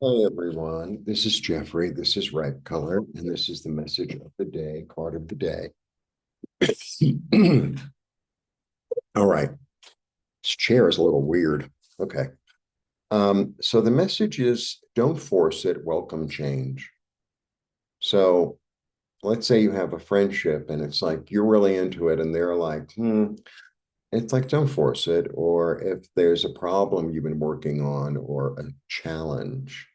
Hey everyone, this is Jeffrey. This is Red Color, and this is the message of the day, card of the day. All right, this chair is a little weird. Okay. So the message is don't force it, welcome change. So let's say you have a friendship and it's like you're really into it, and they're like, it's like don't force it. Or if there's a problem you've been working on or a challenge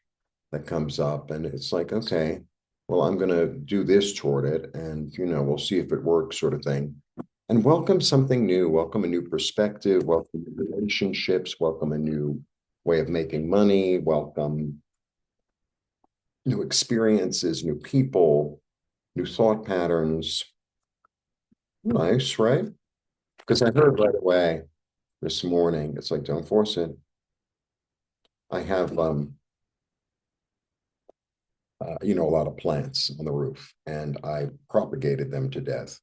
that comes up and it's like, okay, well, I'm going to do this toward it and, we'll see if it works sort of thing. And welcome something new, welcome a new perspective, welcome relationships, welcome a new way of making money, welcome new experiences, new people, new thought patterns. Nice, right? Because I heard right away this morning, it's like, don't force it. I have a lot of plants on the roof, and I propagated them to death.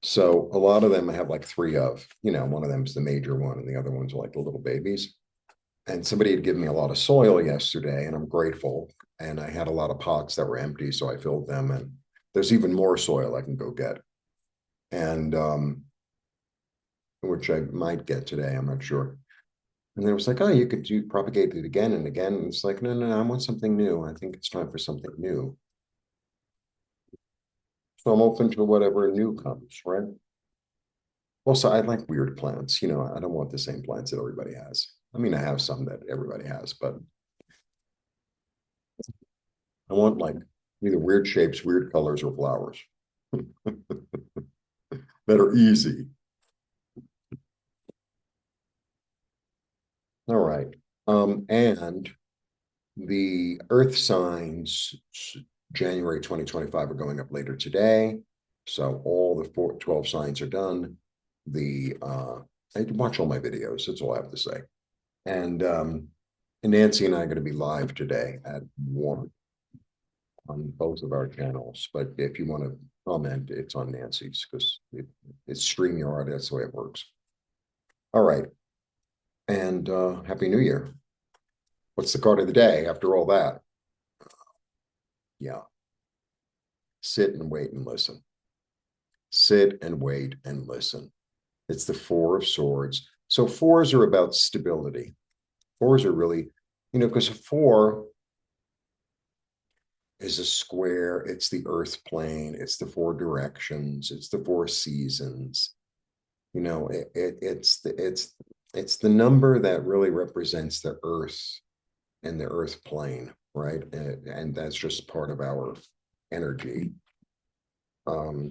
So a lot of them I have like three of, one of them is the major one, and the other ones are like the little babies. And somebody had given me a lot of soil yesterday, and I'm grateful. And I had a lot of pots that were empty, so I filled them. And there's even more soil I can go get, and which I might get today. I'm not sure. And then it was like, oh, you could do propagate it again and again. And it's like, no, no, no, I want something new. I think it's time for something new. So I'm open to whatever new comes, right? Also, I like weird plants. I don't want the same plants that everybody has. I mean, I have some that everybody has, but I want like either weird shapes, weird colors, or flowers that are easy. All right. And the Earth signs, January 2025, are going up later today. So all the 12 signs are done. I watch all my videos. That's all I have to say. And Nancy and I are going to be live today at 1 on both of our channels. But if you want to comment, it's on Nancy's because it's StreamYard. That's the way it works. All right. And Happy New Year. What's the card of the day after all that? Yeah. Sit and wait and listen. Sit and wait and listen. It's the Four of Swords. So fours are about stability. Fours are really, because a four is a square. It's the earth plane. It's the four directions. It's the four seasons. It's the number that really represents the earth and the earth plane, right? And that's just part of our energy. But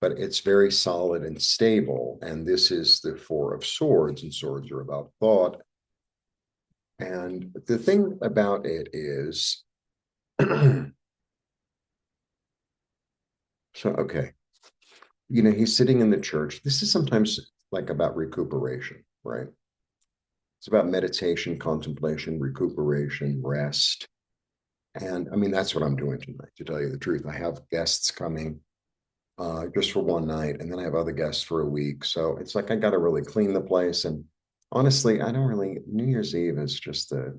it's very solid and stable. And this is the Four of Swords, and swords are about thought. And the thing about it is, so, okay, he's sitting in the church. This is sometimes like about recuperation, right? It's about meditation, contemplation, recuperation, rest. And I mean, that's what I'm doing tonight, to tell you the truth. I have guests coming just for one night, and then I have other guests for a week. So it's like I got to really clean the place. And honestly, I don't really, New Year's Eve is just a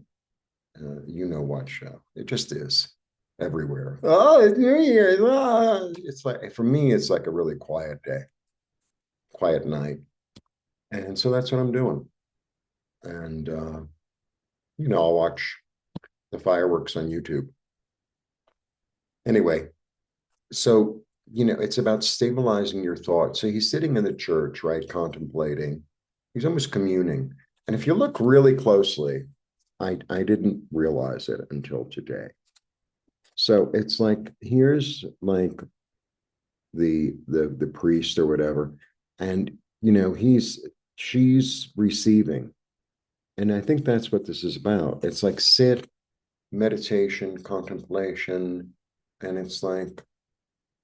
you know what show. It just is everywhere. Oh, it's New Year's. Ah. It's like, for me, it's like a really quiet day, quiet night. And so that's what I'm doing. And, I'll watch the fireworks on YouTube. Anyway, so, it's about stabilizing your thoughts. So he's sitting in the church, right, contemplating. He's almost communing. And if you look really closely, I didn't realize it until today. So it's like here's like the priest or whatever, and she's receiving, and I think that's what this is about. It's like sit, meditation, contemplation, and it's like,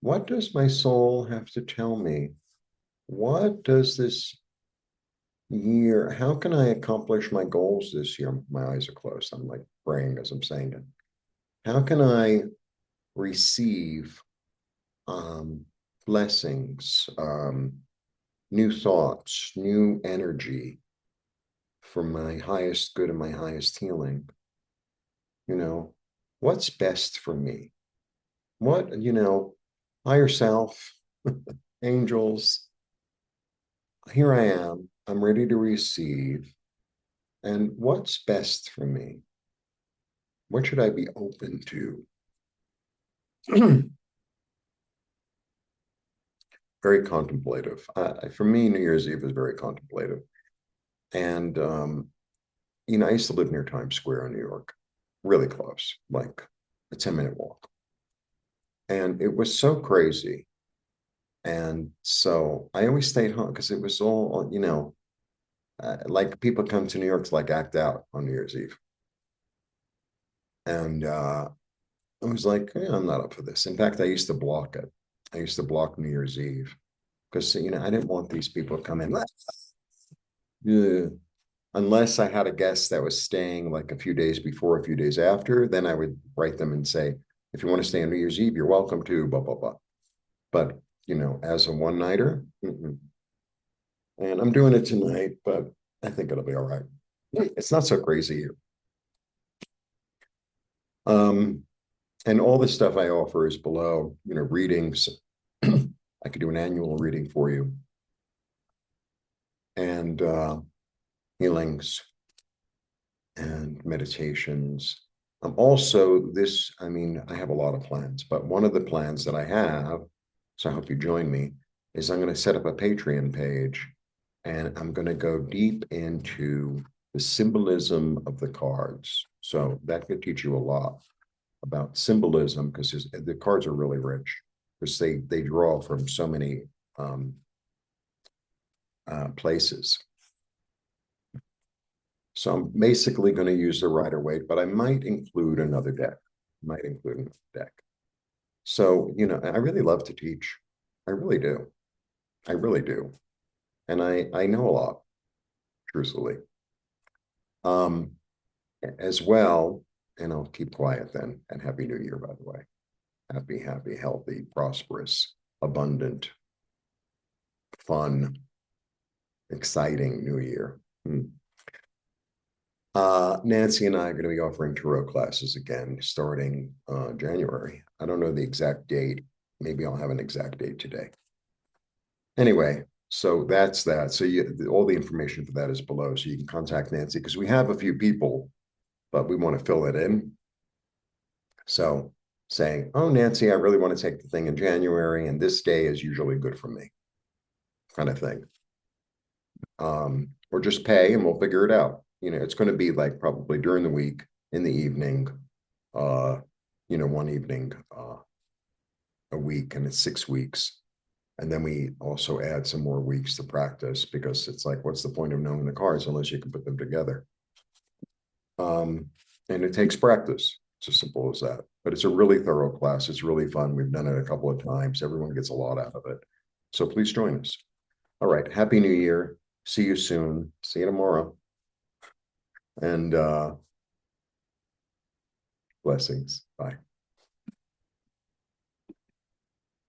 what does my soul have to tell me? What does this year? How can I accomplish my goals this year? My eyes are closed. I'm like praying as I'm saying it. How can I receive um, blessings, new thoughts, new energy for my highest good and my highest healing? You know, what's best for me? What, higher self, angels, here I am. I'm ready to receive. And what's best for me? What should I be open to? Very contemplative. For me, New Year's Eve is very contemplative. And, I used to live near Times Square in New York, really close, like a 10-minute walk. And it was so crazy. And so I always stayed home because it was all, like people come to New York to like act out on New Year's Eve. And I was like, I'm not up for this. In fact, I used to block it. I used to block New Year's Eve because, I didn't want these people to come in. Yeah. Unless I had a guest that was staying like a few days before, a few days after, then I would write them and say, if you want to stay on New Year's Eve, you're welcome to, blah, blah, blah. But, as a one-nighter, and I'm doing it tonight, but I think it'll be all right. It's not so crazy here. And all the stuff I offer is below, readings. I could do an annual reading for you. And healings and meditations. Also, I have a lot of plans, but one of the plans that I have, so I hope you join me, is I'm going to set up a Patreon page and I'm going to go deep into the symbolism of the cards. So that could teach you a lot about symbolism because the cards are really rich because they draw from so many places. So I'm basically going to use the Rider-Waite, but I might include another deck. So, I really love to teach. I really do. I really do. And I know a lot, truthfully. As well, and I'll keep quiet then. And Happy New Year, by the way. Happy, happy, healthy, prosperous, abundant, fun, exciting New Year. Nancy and I are going to be offering tarot classes again starting January. I don't know the exact date. Maybe I'll have an exact date today. Anyway, so that's that. So all the information for that is below. So you can contact Nancy because we have a few people, but we want to fill it in. So saying, oh, Nancy, I really want to take the thing in January, and this day is usually good for me, kind of thing. Or just pay and we'll figure it out. It's going to be like probably during the week in the evening, one evening a week, and it's 6 weeks. And then we also add some more weeks to practice because it's like, what's the point of knowing the cards unless you can put them together? And it takes practice. It's as simple as that. But it's a really thorough class. It's really fun. We've done it a couple of times. Everyone gets a lot out of it. So please join us. All right. Happy New Year. See you soon. See you tomorrow. And blessings. Bye.